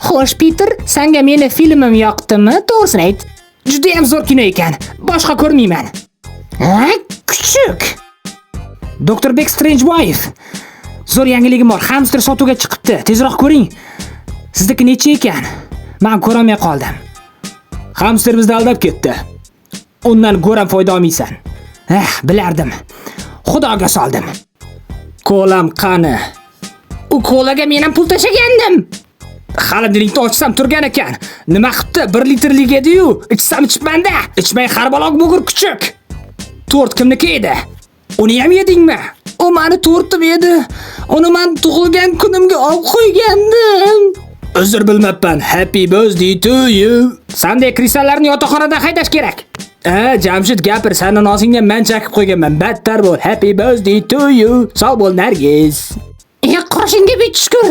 Xo'sh, Peter, senga meni filmim yoqdimi? To'g'risini ayt. Juda ham zo'r kino ekan. Boshqa ko'rmayman. Ha, kuchuk. Dr. Beck Strange Wife. Zo'r yangiligim bor. Hamster sotuvga chiqibdi. Tezroq ko'ring. Sizniki necha ekan? Men ko'rolmay qoldim. Hamster bizni aldab ketdi. Undan ko'ram foyda olmaysan. Bilardim. Xudoga soldim. Kolam qani? U kolaga men ham pul tashagandim. Xaladilingni ochsam turgan ekan. Nima qilibdi? 1 litrlik edi-yu, ichsam ichmanda. Ichmay xarbaloq bo'g'ir kuchuk. Tort kimniki edi? Uni ham yedingmi? U meni tortim edi. Uni men tug'ilgan kunimga olib qo'ygandim. Uzr bilmabman. Happy birthday to you. Sanday kristallarni yotoqxonadan haydash kerak. Jamshid gapir, seni nosingga men chaqib qo'yganman. Battar bo'l. Happy birthday to you. Sog' bo'l Nargiz. Qoshingga bet shukr.